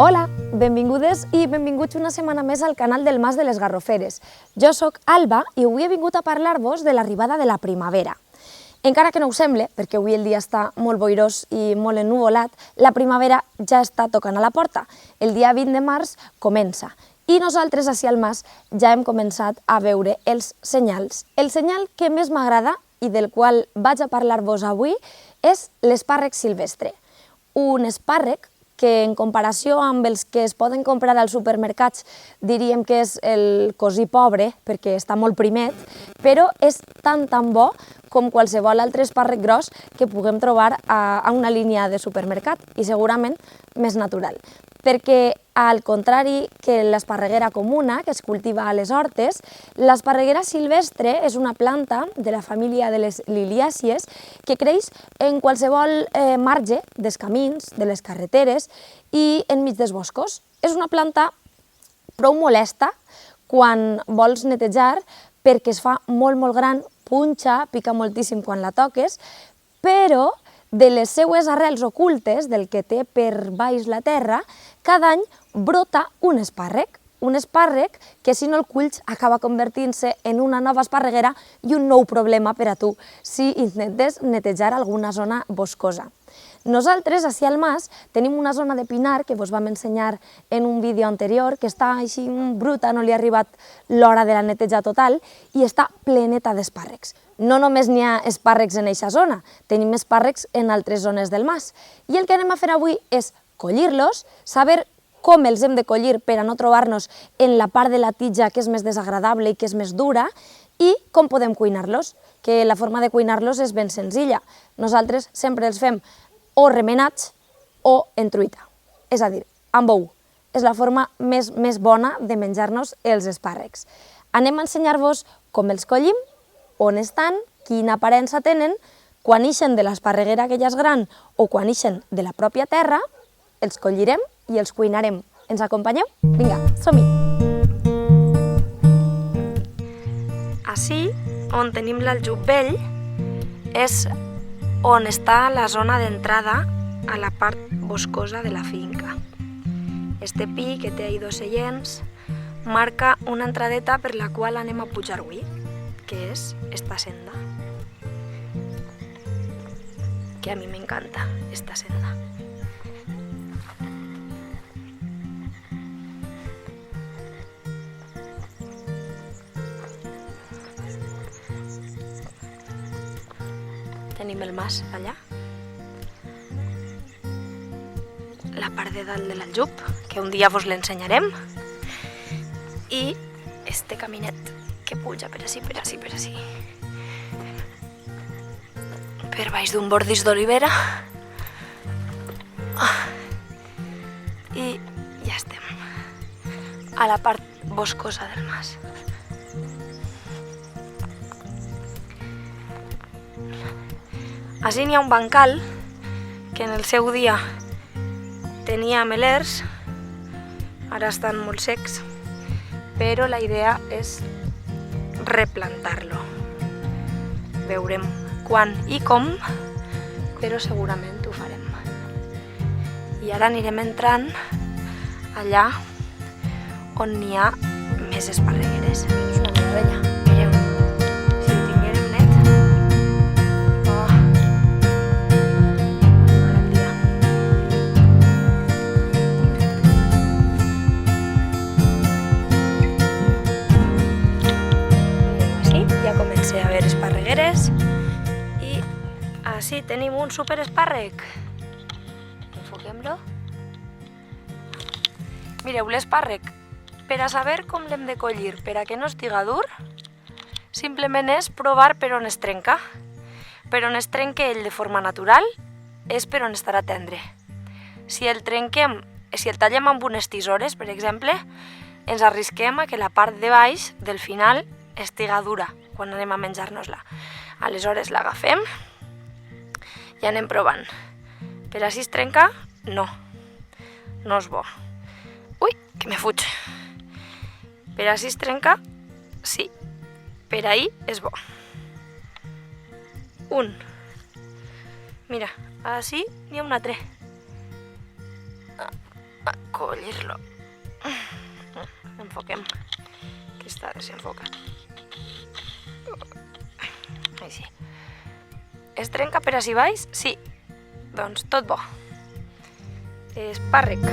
Hola, benvingudes i benvinguts una setmana més al canal del Mas de les Garroferes. Jo sóc Alba i avui he vingut a parlar-vos de l'arribada de la primavera. Encara que no ho sembla, perquè avui el dia està molt boirós i molt ennuvolat, la primavera ja està tocant a la porta. El dia 20 de març comença i nosaltres, ací al Mas, ja hem començat a veure els senyals. El senyal que més m'agrada i del qual vaig a parlar-vos avui és l'espàrrec silvestre. Un espàrrec que en comparació amb els que es poden comprar als supermercats diríem que és el cosí pobre, perquè està molt primet, però és tan bo com qualsevol altre espàrrec gros que puguem trobar a una línia de supermercat i segurament més natural. Perquè al contrari que l'esparreguera comuna, que es cultiva a les hortes, l'esparreguera silvestre és una planta de la família de les liliàcies que creix en qualsevol marge dels camins, de les carreteres i enmig dels boscos. És una planta prou molesta quan vols netejar perquè es fa molt gran, punxa, pica moltíssim quan la toques, però de les seues arrels ocultes, del que té per baix la terra, cada any brota un espàrrec que si no el culls acaba convertint-se en una nova esparreguera i un nou problema per a tu si intentes netejar alguna zona boscosa. Nosaltres, ací al Mas, tenim una zona de pinar que vos vam ensenyar en un vídeo anterior, que està així bruta, no li ha arribat l'hora de la neteja total, i està pleneta d'espàrrecs. No només n'hi ha espàrrecs en eixa zona, tenim espàrrecs en altres zones del Mas. I el que anem a fer avui és collir-los, saber com els hem de collir per a no trobar-nos en la part de la tija que és més desagradable i que és més dura, i com podem cuinar-los, que la forma de cuinar-los és ben senzilla. Nosaltres sempre els fem o remenats o en truita, és a dir, amb ou. És la forma més bona de menjar-nos els espàrrecs. Anem a ensenyar-vos com els collim, on estan, quina aparença tenen, quan ixen de l'esparreguera que ja és gran o quan ixen de la pròpia terra, els collirem i els cuinarem. Ens acompanyeu? Vinga, som-hi! Ací, on tenim l'aljub vell, és on està la zona d'entrada a la part boscosa de la finca. Este pi, que té ahí 2 seients, marca una entradeta per la qual anem a pujar avui, que és esta senda. Que a mi m'encanta, esta senda. Tenim el mas allà, la part de dalt de l'aljub, que un dia vos l'ensenyarem, i este caminet que puja per ací, per baix d'un bordís d'olivera, i ja estem a la part boscosa del mas. Ací n'hi ha un bancal que en el seu dia tenia melers, ara estan molt secs, però la idea és replantar-lo. Veurem quan i com, però segurament ho farem. I ara anirem entrant allà on n'hi ha més esparregueres. És una meravella. Mireu, si ho tinguérem net. Comencé a veure esparregueres i així tenim un superespàrrec. Enfoquem-lo. Mireu, l'espàrrec, per a saber com l'hem de collir per a que no estiga dur, simplement és provar per on es trenca. Per on es trenca ell de forma natural és per on estarà tendre. Si el tallem amb unes tisores, per exemple, ens arrisquem a que la part de baix, del final, estiga dura quan anem a menjar-nos-la. Aleshores l'agafem i anem provant. Per així es trenca? No. No és bo. Ui, que me fuig. Per així es trenca? Sí. Per ahí és bo. Un. Mira, així n'hi ha un altre. a collir-lo. Enfoquem, que està desenfocat. Així. Es trenca per ací baix? Sí. Doncs tot bo. Espàrrec.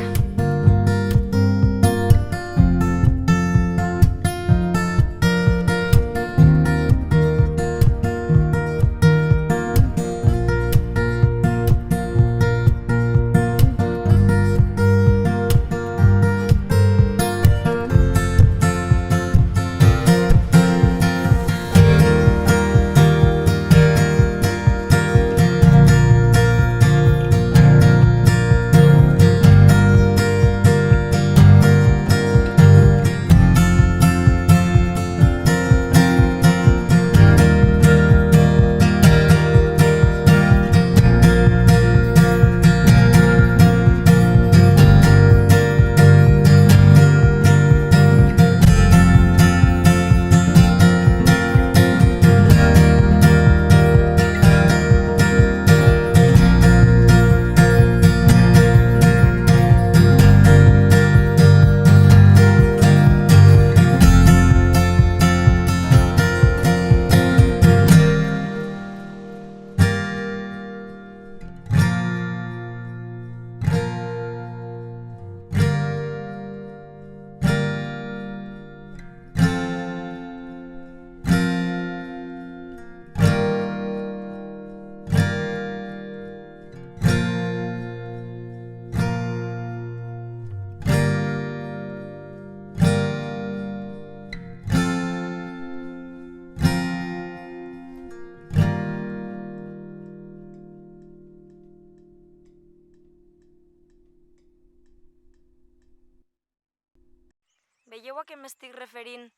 Veieu a què m'estic referint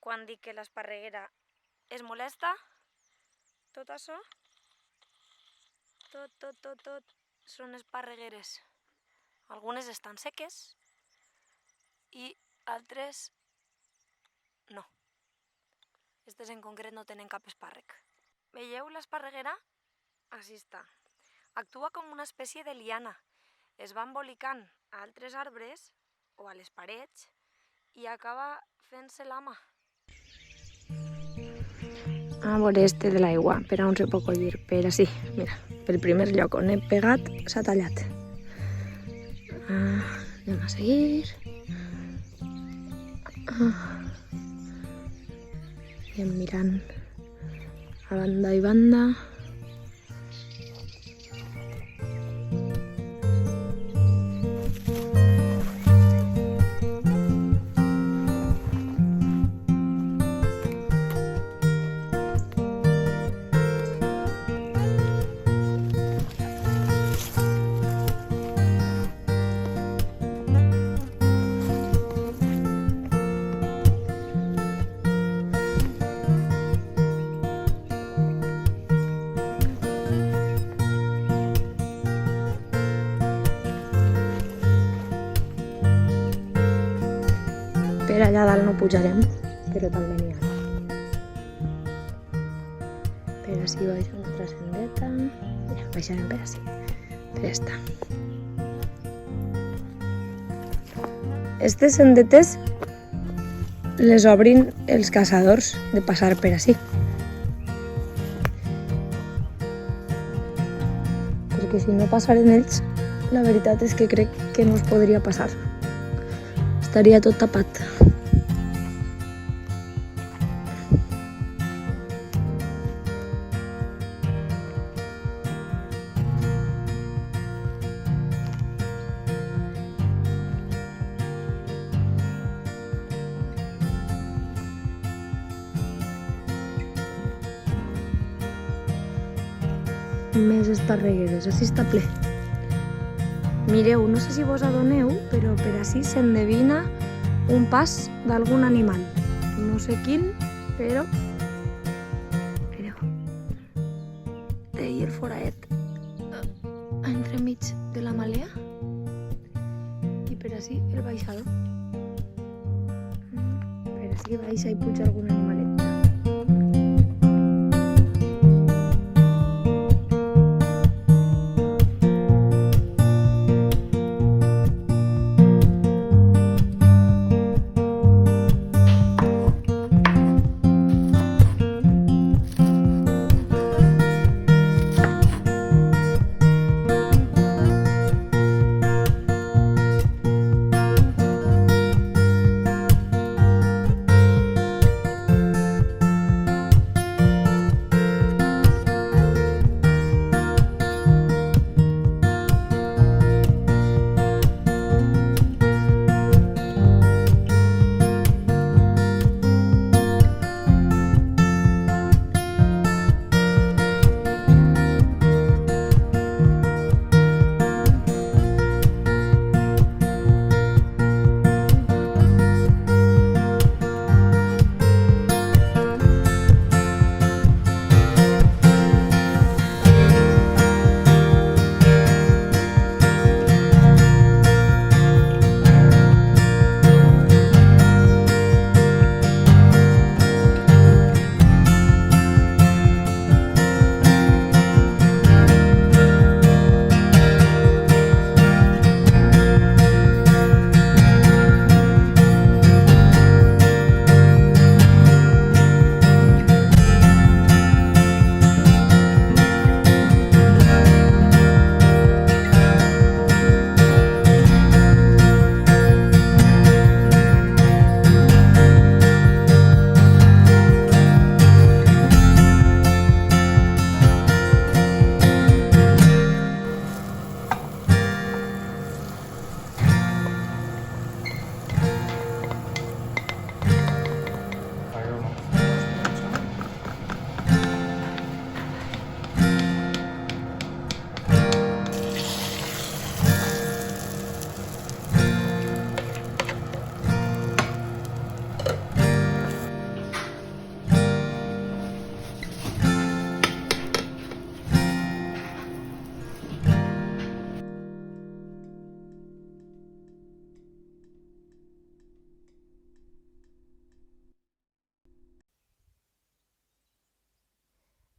quan dic que l'esparreguera és molesta? Tot això? Tot són esparregueres. Algunes estan seques i altres no. Aquestes en concret no tenen cap espàrrec. Veieu l'esparreguera? Així està. Actua com una espècie de liana. Es va embolicant a altres arbres o a les parets i acaba fent-se l'ama. A veure este de l'aigua, per on se pot collir? Per ací, mira, pel primer lloc on he pegat s'ha tallat. Anem a seguir. Anem mirant a banda i banda. Per allà dalt no pujarem, però també n'hi ha. Per ací baix una altra sendeta. Mira, baixarem per ací. Per esta. Estes sendetes les obrin els caçadors de passar per ací. Perquè si no passaren ells, la veritat és que crec que no es podria passar. Estaria tot tapat. Més esparregueres, així està ple. Mireu, no sé si vos adoneu, però per ací s'endevina un pas d'algun animal. No sé quin, però... Mireu. Té ahí el foraet entremig de la malea i per ací el baixador. Per ací baixa i puja algun animalet.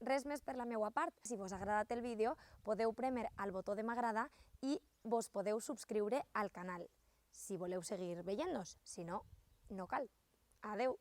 res més per la meva part. Si vos ha agradat el vídeo, podeu prémer al botó de m'agrada i vos podeu subscriure al canal, si voleu seguir veient-nos. Si no, no cal. Adeu!